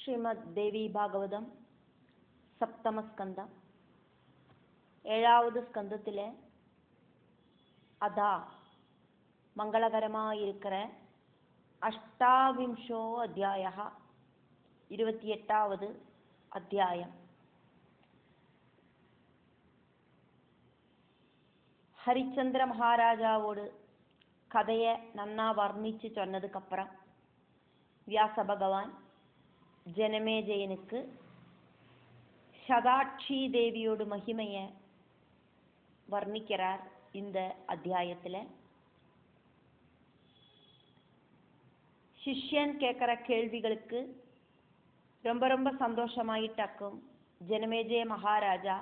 ശ്രീമദ് ദേവി ഭാഗവതം സപ്തമസ്കന്ധം 7வது ஸ்கந்தத்திலே அதா மங்களகரமாயிருக்கிற அஷ்டாவிம்சோ அத்தியாய 28வது அத்தியாயம். ஹரிச்சந்திர மகாராஜாவோடு கதையை நன்னா வர்ணிச்சு சொன்னதுக்கப்புறம் வியாச பகவான் ஜனமேஜயனுக்கு சதாட்சி தேவியோட மகிமையை வர்ணிக்கிறார். இந்த அத்தியாயத்தில் சிஷ்யன் கேட்குற கேள்விகளுக்கு ரொம்ப ரொம்ப சந்தோஷமாயிட்டாக்கும் ஜனமேஜய மகாராஜா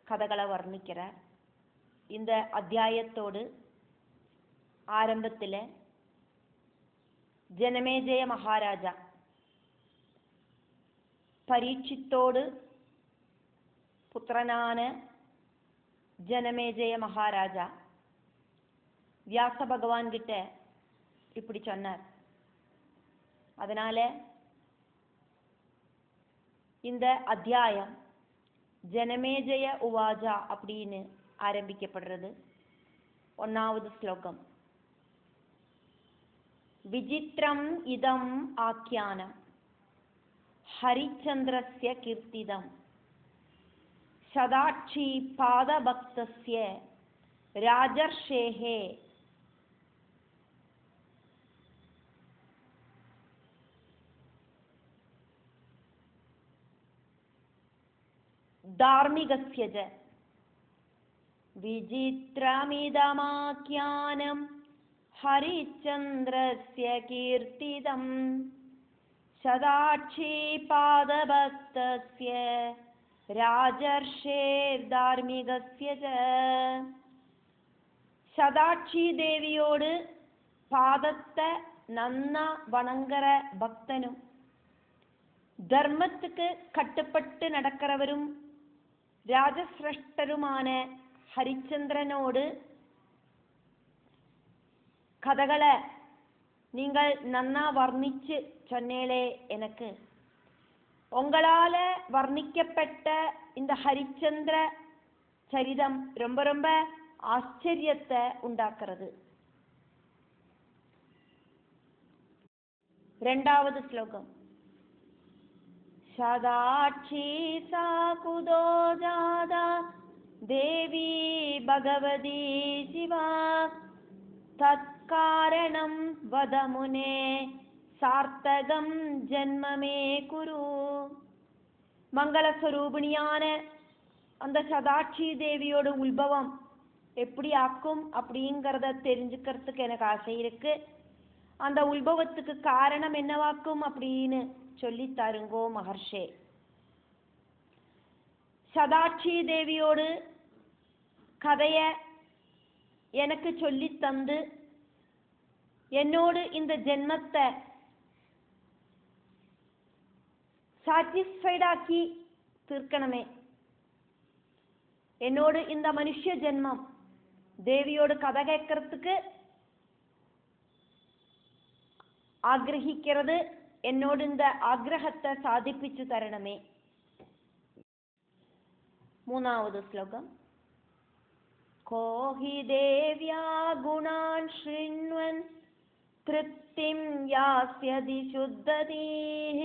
கதைகளை வர்ணிக்கிறார். இந்த அத்தியாயத்தோடு ஆரம்பத்தில் ஜனமேஜய மகாராஜா பரீட்சித்தோடு புத்திரனான ஜனமேஜய மகாராஜா வியாச பகவான் கிட்ட இப்படி சொன்னார். அதனால இந்த அத்தியாயம் ஜனமேஜய உவாஜா அப்படின்னு ஆரம்பிக்கப்படுறது. 1வது ஸ்லோகம். விசித்திரம் இதம் ஆக்கியானம் ஹரிச்சந்திரஸ்ய கீர்த்திதம் சதாட்சி பாதபக்தஸ்ய ராஜர்ஷேஹே தார்மிகஸ்ய ஜ. விசித்திரமிதமாக்கியானம் ஹரிச்சந்திரஸ்ய கீர்த்திதம் சதாட்சி பாதபக்தஸ்ய ராஜர்ஷேர் தார்மிகஸ்ய ஜ. சதாட்சி தேவியோடு பாதத்தை நன்னா வணங்குற பக்தனும் தர்மத்துக்கு கட்டுப்பட்டு நடக்கிறவரும் ராஜசிரஷ்டருமான ஹரிச்சந்திரனோடு கதைகளை நீங்கள் நன்னா வர்ணிச்சு சொன்னேளே. எனக்கு உங்களால வர்ணிக்கப்பட்ட இந்த ஹரிச்சந்திர சரிதம் ரொம்ப ரொம்ப ஆச்சரியத்தை உண்டாக்குறது. 2வது ஸ்லோகம். சதாட்சி சாகுதோ ஜாதா தேவி பகவதி சிவா தத்காரணம் வதமுனே சார்த்தகம் ஜென்மமே குரு. மங்களஸ்வரூபிணியான அந்த சதாட்சி தேவியோட உத்பவம் எப்படி ஆக்கும் அப்படிங்கிறத தெரிஞ்சுக்கிறதுக்கு எனக்கு ஆசை இருக்கு. அந்த உத்பவத்துக்கு காரணம் என்னவாக்கும் அப்படின்னு சொல்லி தருங்கோ மகர்ஷே. சதாட்சி தேவியோடு கதைய எனக்கு சொல்லி தந்து என்னோடு இந்த ஜென்மத்தை சாட்டிஸ்ஃபைடாக்கி தீர்க்கணுமே. என்னோடு இந்த மனுஷ ஜென்மம் தேவியோடு கதை கேட்கறதுக்கு ஆக்ரஹிக்கிறது. என்னோடு இந்த ஆக்ரஹத்தை சாதிப்பிச்சு தரணுமே. 3வது ஸ்லோகம். கோஹி தேவ்யா குணான் ஸ்ருண்வன் திருப்திம் யாஸ்யதி சுத்ததீஹ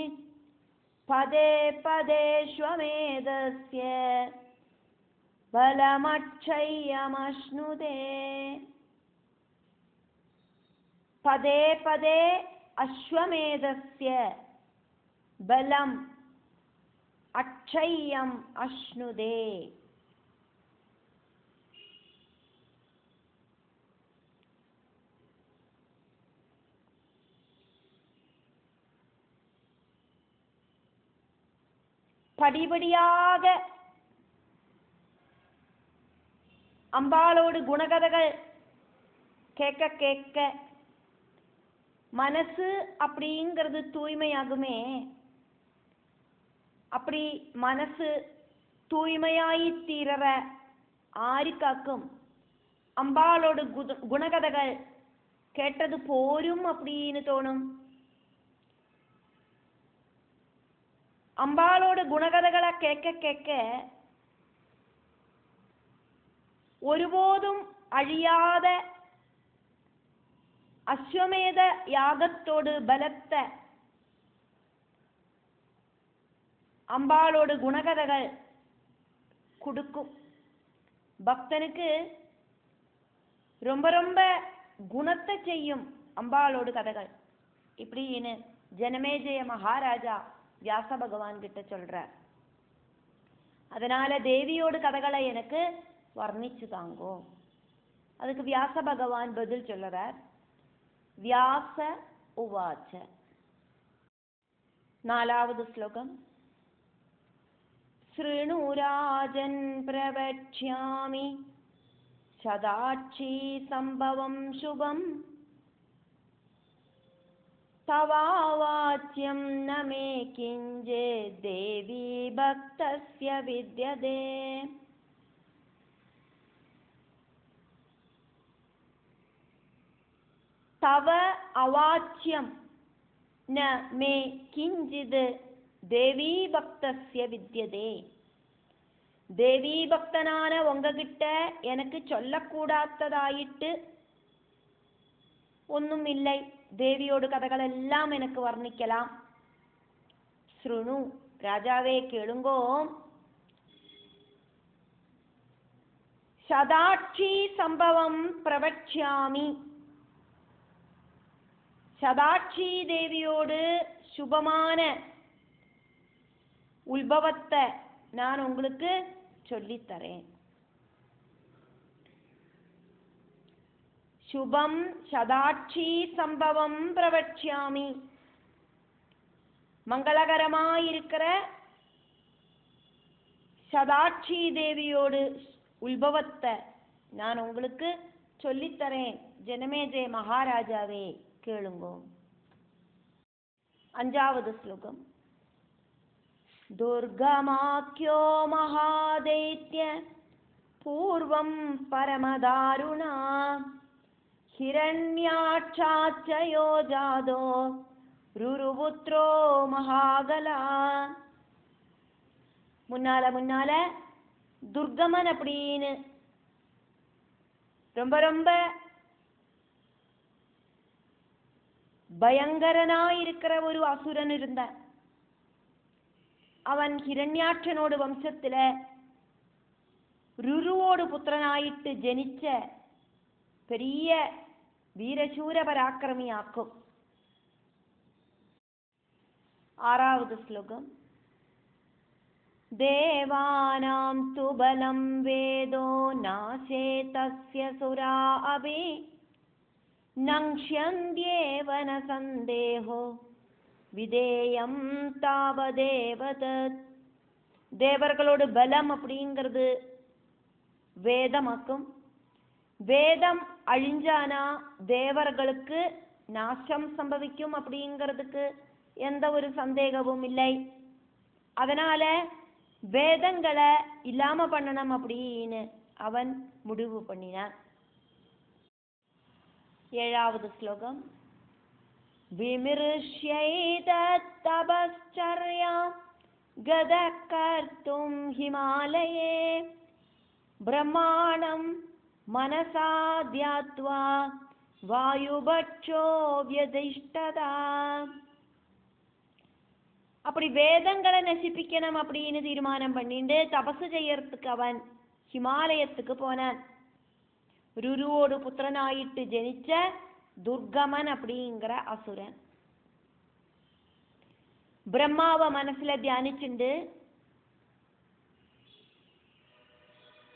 பதே பதே ஸ்வமேதஸ்ய பலமட்சய்யமஷ்ணுதே. பதே பதே அஸ்வமேதஸ்ய பலம் அட்சய்யம் அஷ்ணுதே. படிபடியாக அம்பாளோடு குணகதைகள் கேட்க கேட்க மனசு அப்படிங்கிறது தூய்மையாகுமே. அப்படி மனசு தூய்மையாயி தீரற ஆரிக்காக்கும் அம்பாளோடு குணகதைகள் கேட்டது போரும் அப்படின்னு தோணும். അമ്പാളോട് ഗുണകഥകളെ കേക്ക ഒരുപോതും അഴിയാതെ അശ്വമേധ യാഗത്തോട് ബലത്തെ அம்பாளோட குணகதைகள் கொடுக்கும். பக்தனுக்கு ரொம்ப ரொம்ப குணத்தை செய்யும் அம்பாளோட கதைகள். இப்படின்னு ஜனமேஜய மகாராஜா வியாச பகவான் கிட்ட சொல்றார். அதனால தேவியோட கதைகளை எனக்கு வர்ணிச்சு தாங்கோ. அதுக்கு வியாச பகவான் பதில் சொல்றார். வியாச உவாச்ச. 4வது ஸ்லோகம். शृणुराजन् प्रवक्ष्यामि सदाक्षी संभवं शुभं तवावाच्यं न मे किञ्चित् देवी भक्तस्य विद्यते. तव अवाच्यं न मे किञ्चित् தேவி பக்தஸ்ய வித்யதே. தேவி பக்தனான உங்ககிட்ட எனக்கு சொல்லக்கூடாததாயிட்டு ஒன்றும் இல்லை. தேவியோட கதைகள் எல்லாம் எனக்கு வர்ணிக்கலாம். ஸ்ருணு, ராஜாவே கேளுங்கோ. சதாட்சி சம்பவம் பிரவக்ஷ்யாமி. சதாட்சி தேவியோடு சுபமான உல்பவத்தை நான் உங்களுக்கு சொல்லித்தரேன். சுபம் சதாட்சி சம்பவம் பிரவக்ஷ்யாமி. மங்களகரமாயிருக்கிற சதாட்சி தேவியோடு உல்பவத்தை நான் உங்களுக்கு சொல்லித்தரேன். ஜனமேஜய மகாராஜாவே கேளுங்கோ. 5வது ஸ்லோகம். दुर्गमाख्यो महादैत्य पूर्वं परमदारुणा हिरण्याक्षाच्च यो जादो रुरुपुत्रो महागला. முன்னால துர்கமன் அப்படின்னு ரொம்ப ரொம்ப பயங்கரனாயிருக்கிற ஒரு அசுரன் இருந்தான். அவன் ஹிரண்யாட்சனோடு வம்சத்துல ருருவோடு புத்திரனாயிட்டு ஜனிச்ச பெரிய வீரசூர பராக்கிரமியாக்கும். 6வது ஸ்லோகம். தேவானாம் து பலம் வேதோ நாசே தஸ்ய சுரா அபி நங்ஷ்யந்த்யேவ ந சந்தேஹோ விதேயம் தாவதேவதத். தேவர்களோட பலம் அப்படிங்கிறது வேதமாக்கும். வேதம் அழிஞ்சானா தேவர்களுக்கு நாசம் சம்பவிக்கும் அப்படிங்கிறதுக்கு எந்த ஒரு சந்தேகமும் இல்லை. அதனால வேதங்களை இல்லாம பண்ணணும் அப்படின்னு அவன் முடிவு பண்ணினான். 7வது ஸ்லோகம். विमृश्यैतत्तपश्चर्या गदकर्तुं हिमालये ब्रह्माणं मनसा ध्यात्वा वायुभक्षो व्यधिष्ठता. அப்படி வேதங்களை நசிப்பிக்கணும் அப்படின்னு தீர்மானம் பண்ணிட்டு தபசு செய்யறதுக்கு அவன் ஹிமாலயத்துக்கு போனான். ருருவோடு புத்திரனாயிட்டு ஜனிச்ச துர்கமன் அப்படிங்கிற அசுரன் பிரம்மாவை மனசுல தியானிச்சுண்டு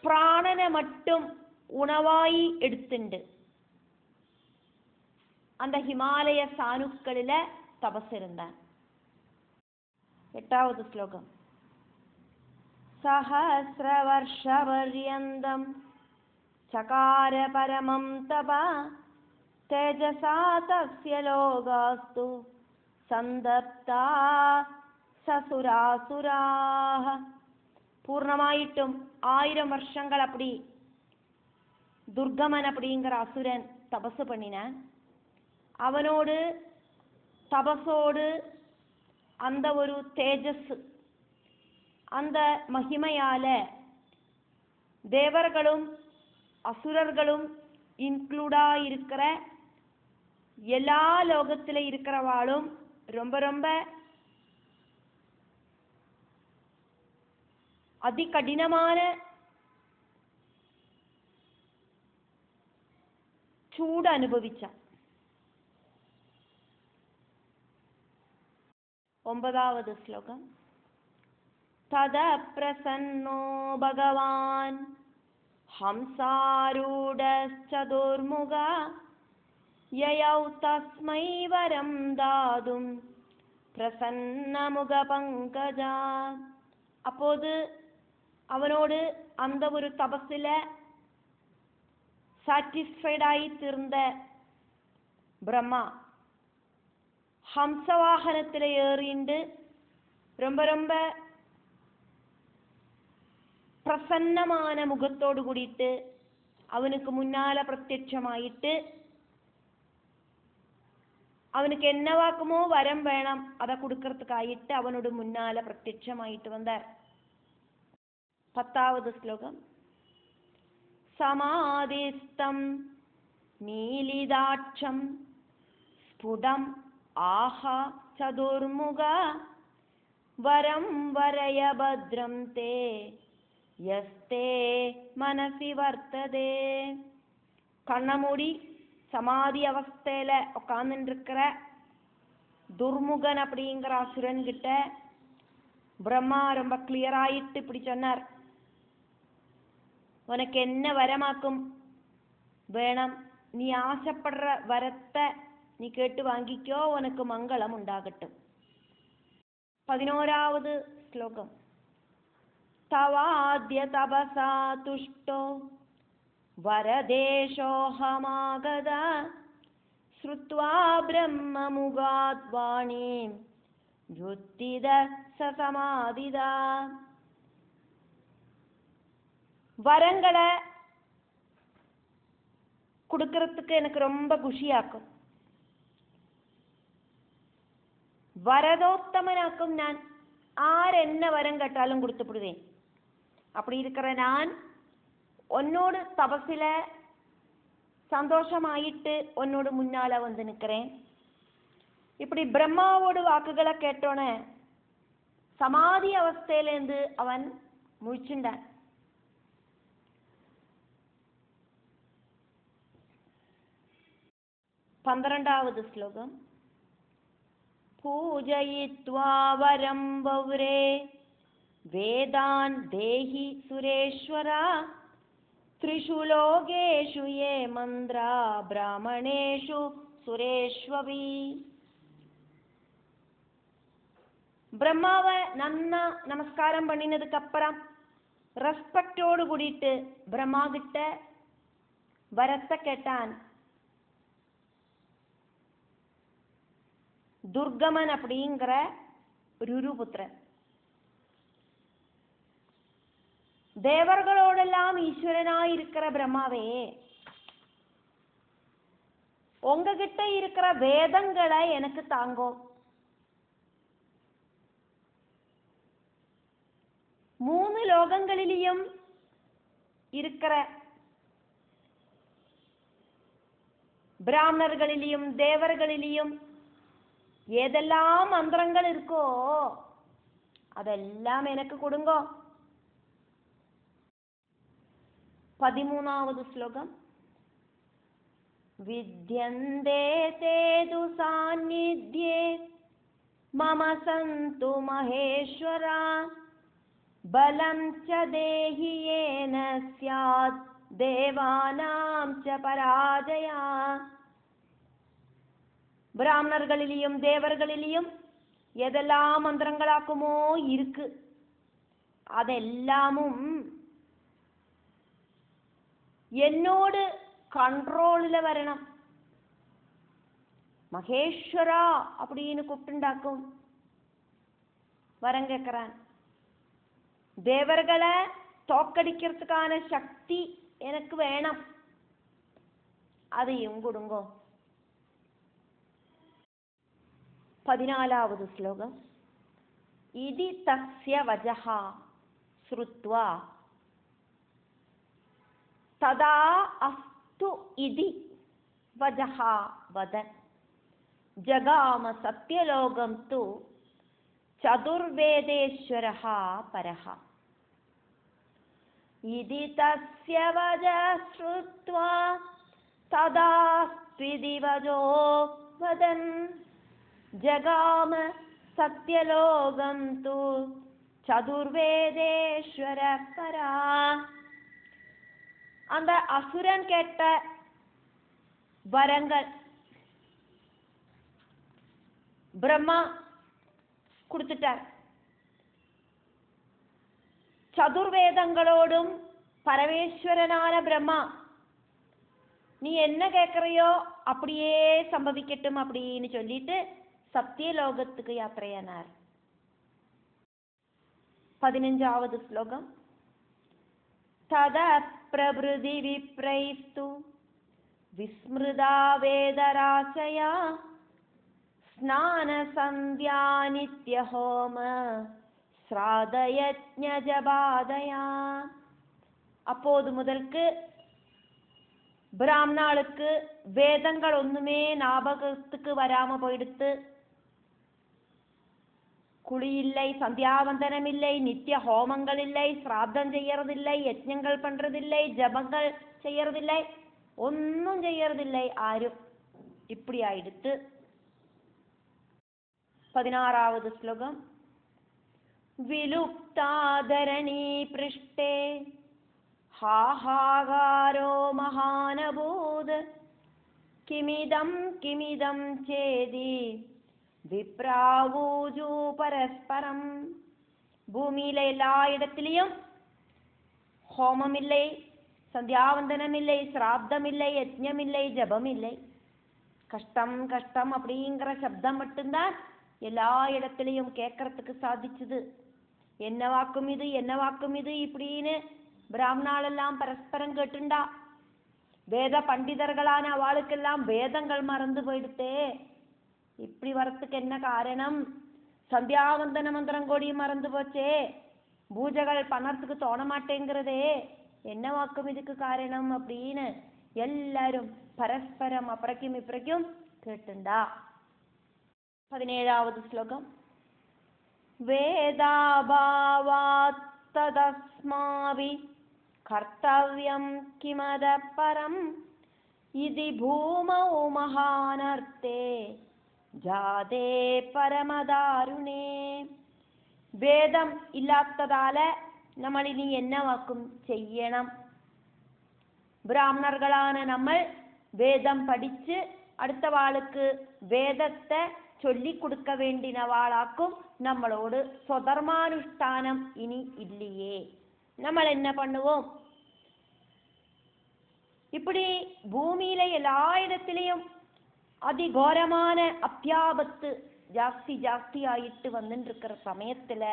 பிராணனை மட்டும் உணவாய் எடுத்துண்டு அந்த ஹிமாலய சாணுக்களில தபஸ் இருந்தான். 8வது ஸ்லோகம். சஹஸ்ரவர்ஷபர்யந்தம் சகார பரமம் தபா தேஜசா தஸ்ய லோகாஸ்து சந்தப்தா சசுராசுராஹ. பூர்ணமாயிட்டும் 1000 வருஷங்கள் அப்படி துர்கமன் அப்படிங்கிற அசுரன் தபசு பண்ணின. அவனோடு தபசோடு அந்த ஒரு தேஜஸ், அந்த மகிமையால தேவர்களும் அசுரர்களும் இன்க்ளூடா இருக்கிற எல்லா லோகத்தில் இருக்கிறவாளும் ரொம்ப ரொம்ப அதிகடினமான ചൂട് അനുഭവിച്ച. 9வது ശ്ലോകം. തദ പ്രസന്നോ ഭഗവാൻ ഹംസാരൂഢശ്ചതുർമുഖ യയൗ തസ്മൈ വരം ദാതും പ്രസന്നമുഖ പങ്കജ. அப்போது அவனோடு அந்த ஒரு தபசில சாட்டிஸ்ஃபைடாகி தீர்ந்த பிரம்மா ஹம்சவாகனத்தில் ஏறிண்டு ரொம்ப ரொம்ப பிரசன்னமான முகத்தோடு கூடிட்டு அவனுக்கு முன்னால பிரத்யட்சமாயிட்டு அவனுக்கு என்னவாக்குமோ வரம் வேணும் அதை கொடுக்கறதுக்காயிட்டு அவனோட முன்னால பிரத்யட்சமாயிட்டு வந்தார். 10வது ശ്ലോകം. சமாதிஸ்தம் நீலிதாட்சம் ஸ்புடம் ஆஹா சதுர்முக வரம் வரய பத்ரம் தே யஸ்தே மனசி வர்த்ததே. கண்ணமூடி சமாதி அவஸ்தையில உட்கார்ந்துருக்கிற துர்முகன் அப்படிங்கிற அசுரன் கிட்ட பிரம்மா ரொம்ப கிளியராயிட்டு இப்படி சொன்னார், உனக்கு என்ன வரமாக்கும் வேணும், நீ ஆசைப்படுற வரத்தை நீ கேட்டு வாங்கிக்கோ, உனக்கு மங்களம் உண்டாகட்டும். 11வது ശ്ലോകം. தவாத்ய தபசா துஷ்டோ வரதேஷோஹமாகத ஸ்ருத்வா பிரம்மமுகாத் வாணீம் யுத்தித சசமாதிதா. வரங்களை கொடுக்கறதுக்கு எனக்கு ரொம்ப குஷியாக்கும், வரதோத்தமனாக்கும். நான் ஆர் என்ன வரம் கேட்டாலும் கொடுத்துப்படுவேன். அப்படி இருக்கிற நான் உன்னோடு தபசில சந்தோஷமாயிட்டு உன்னோடு முன்னால வந்து நிற்கிறேன். இப்படி பிரம்மாவோட வாக்குகளை கேட்டோன்னே சமாதி அவஸ்தையிலேருந்து அவன் முழிச்சுண்டான். 12வது ശ്ലോകം. பூஜயித்வா வரம் வவ்ரே வேதான் தேஹி சுரேஸ்வரா த்ரிஷு லோகேஷு யே மந்த்ரா பிராமணேஷு சுரேஷ்வவி. பிரம்மாவை நன்னா நமஸ்காரம் பண்ணினதுக்கு அப்புறம் ரெஸ்பெக்டோடு கூடிட்டு பிரம்மா கிட்ட வரத்தை கேட்டான். துர்கமன் அப்படிங்கிற ருருபுத்திரன் தேவர்களோடெல்லாம் ஈஸ்வரனாயிருக்கிற பிரம்மாவே, உங்ககிட்ட இருக்கிற வேதங்களை எனக்கு தாங்கோ. 3 லோகங்களிலும் இருக்கிற பிராமணர்களிலும் தேவர்களிலும் ஏதெல்லாம் மந்திரங்கள் இருக்கோ அதெல்லாம் எனக்கு கொடுங்கோ. 13வது ശ്ലോകം. வித்யந்தே தேது சாநித்யே மம சந்து மகேஸ்வரா பலம் ச தேஹி ஏன ஸ்யாத் தேவானாம் ச பராஜயா. பிராமணர்களிலும் தேவர்களிலும் எதெல்லாம் மந்திரங்களாக்குமோ இருக்கு, அதெல்லாமும் என்னோடு கண்ட்ரோலில் வரணும். மகேஸ்வரா அப்படின்னு கூப்பிட்டுண்டாக்கும் வரம் கேட்கிறான். தேவர்களை தோக்கடிக்கிறதுக்கான சக்தி எனக்கு வேணும், அதையும் கொடுங்கோ. 14வது ശ്ലോകം. ഇതി തസ്യ വചഃ ശ്രുത്വാ തദാ അസ്തു ഇതി വചഃ വദൻ ജഗാമ സത്യലോകം തു ചതുർവേദേശ്വരഃ പരഃ. ഇതി തസ്യ വചഃ ശ്രുത്വാ തദാ സ്ത്വിതി വചോ വദൻ ജഗാമ സത്യലോകം തു ചതുർവേദേശ്വര പരാ. அந்த அசுரன் கேட்ட வரங்கள் பிரம்மா கொடுத்துட்டார். சதுர்வேதங்களோடும் பரமேஸ்வரனான பிரம்மா நீ என்ன கேட்கறியோ அப்படியே சம்பவிக்கட்டும் அப்படின்னு சொல்லிட்டு சத்தியலோகத்துக்கு யாத்திரையானார். 15வது ஸ்லோகம். தத பிரபிருதி விப்ரைஸ்து விஸ்மிருதா வேதராசயா ஸ்நான சந்தியா நித்ய ஹோம ஸ்ராதயஜ்ஞ ஜபாதயா. அப்போது முதற்கு பிராமணாளுக்கு வேதங்கள் ஒண்ணுமே ஞாபகத்துக்கு வராம போயிடுத்து. குளியில்லை, சந்தியாவந்தனம் இல்லை, நித்திய ஹோமங்கள் இல்லை, சிராத்தம் செய்யறதில்லை, யஜ்ஞங்கள் பண்றதில்லை, ஜபங்கள் செய்யறதில்லை, ஒன்னும் செய்யறதில்லை ஆரும். இப்படி ஆயிடுத்து. 16வது ஸ்லோகம். விலுப்தாதரணி பிருஷ்டே हाहागारो महानभूत किमिदं किमिदं चेदि விப்ராவூஜு பரஸ்பரம். பூமியில எல்லா இடத்திலையும் ஹோமம் இல்லை, சந்தியாவந்தனம் இல்லை, சிராத்தம் இல்லை, யஜ்ஞம் இல்லை, ஜபம் இல்லை. கஷ்டம் கஷ்டம் அப்படிங்கிற சப்தம் மட்டும்தான் எல்லா இடத்திலையும் கேட்கறதுக்கு சாதிச்சுது. என்ன வாக்கும் இது, என்ன வாக்கும் இது இப்படின்னு பிராமணாலெல்லாம் பரஸ்பரம் கேட்டுண்டா. வேத பண்டிதர்களான அவளுக்கெல்லாம் வேதங்கள் மறந்து போயிடுத்தே. இப்படி வரத்துக்கு என்ன காரணம்? சந்தியாவந்தன மந்திரம் கோடி மறந்து போச்சே, பூஜைகள் பண்ணறதுக்கு தோண மாட்டேங்கிறதே, என்ன வாக்கும் இதுக்கு காரணம் அப்படின்னு எல்லாரும் பரஸ்பரம் அப்புறக்கும் இப்புறக்கும் கேட்டுண்டா. 17வது ஸ்லோகம். வேதாபாவாத் ததஸ்மாவி கர்த்தவ்யம் கிமத பரம் இதி பூமௌ மகானர்த்தே ஜாதே பரமதாருணே. வேதம் இல்லாததால നമ്മൾ ഇനി என்ன വാക്കും ചെയ്യണം? பிராமணர்களான നമ്മൾ വേദം പഠിച്ച് അടുത്ത വാൾക്ക് വേദത്തെ ചൊല്ലിക്കൊടുക്ക വേണ്ടിനവാളാക്കും. നമ്മളോട് സ്വധർമാനുഷ്ഠാനം ഇനി இல்லையே, നമ്മൾ என்ன பண்ணுவோம்? இப்படி பூமியில எல்லா இடத்திலையும் அதிகோரமான அத்தியாபத்து ஜாஸ்தி ஜாஸ்தி ஆயிட்டு வந்துட்டு இருக்கிற சமயத்துல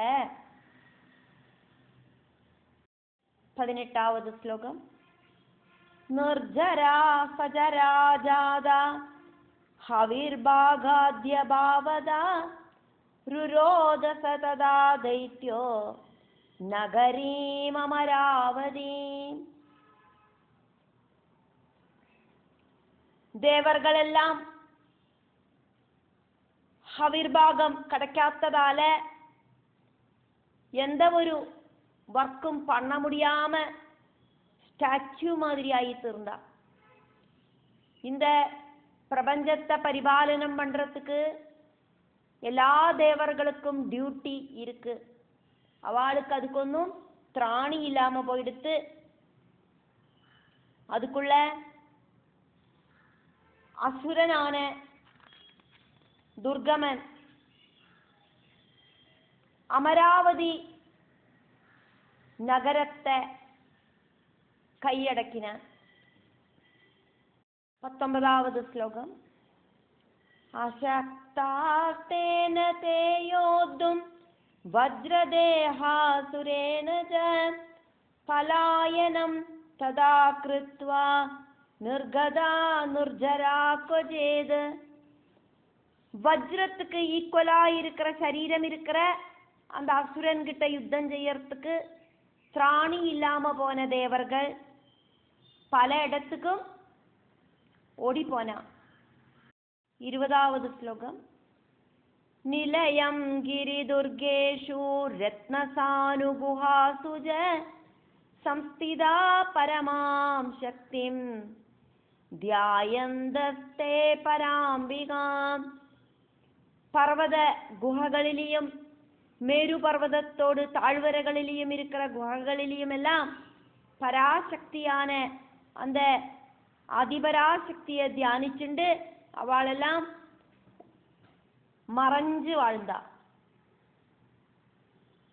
18வது ஸ்லோகம். நிர்ஜரா சஜரா ஜாதா ஹவிர்பாகாத்ய பாவதா ருரோத சததா தைத்யோ நகரீம் அமராவதீம். தேவர்களெல்லாம் ഹവിർഭാഗം கிடைக்காததால எந்த ஒரு വർക്കും பண்ண முடியாம ஸ்டாச்சு மாதிரி ஆயிட்டு இருந்தா. இந்த பிரபஞ்சத்தை பரிபாலனம் பண்றதுக்கு எல்லா தேவர்களுக்கும் டியூட்டி இருக்கு. அவளுக்கு அதுக்கொன்னும் திராணி இல்லாம போயிடுத்து. அதுக்குள்ள அசுரனான துர்கமன் அமராவதி நகரத்தை கையடக்கின. 19வது ஸ்லோகம். அசக்தாஸ்தேன தே யோத்தும் வஜ்ரதேஹாசுரேன ச பலாயனம் ததா கிருத்வா நிர்கதா நிர்ஜரா கொஜேத். வஜ்ரத்துக்கு ஈக்குவலா இருக்கிற சரீரம் இருக்கிற அந்த அசுரன் கிட்ட யுத்தம் செய்யறதுக்கு திராணி இல்லாம போன தேவர்கள் பல இடத்துக்கும் ஓடி போனா. 20வது ஸ்லோகம். நிலயம் கிரிதுர்கேஷு ரத்னசானுகுஹாசு ஜ संस्थिता परमां शक्तिं ധ്യായന്തസ്തേ പരാംബികാം. பர்வத குகைகளிலேயும் மேரு பர்வதத்தோடு தாழ்வரைகளிலேயும் இருக்கிற குகைகளிலேயும் எல்லாம் பராசக்தியான அந்த அதிபராசக்தியை தியானிச்சுண்டு அவளெல்லாம் மறைஞ்சு வாழ்ந்தா.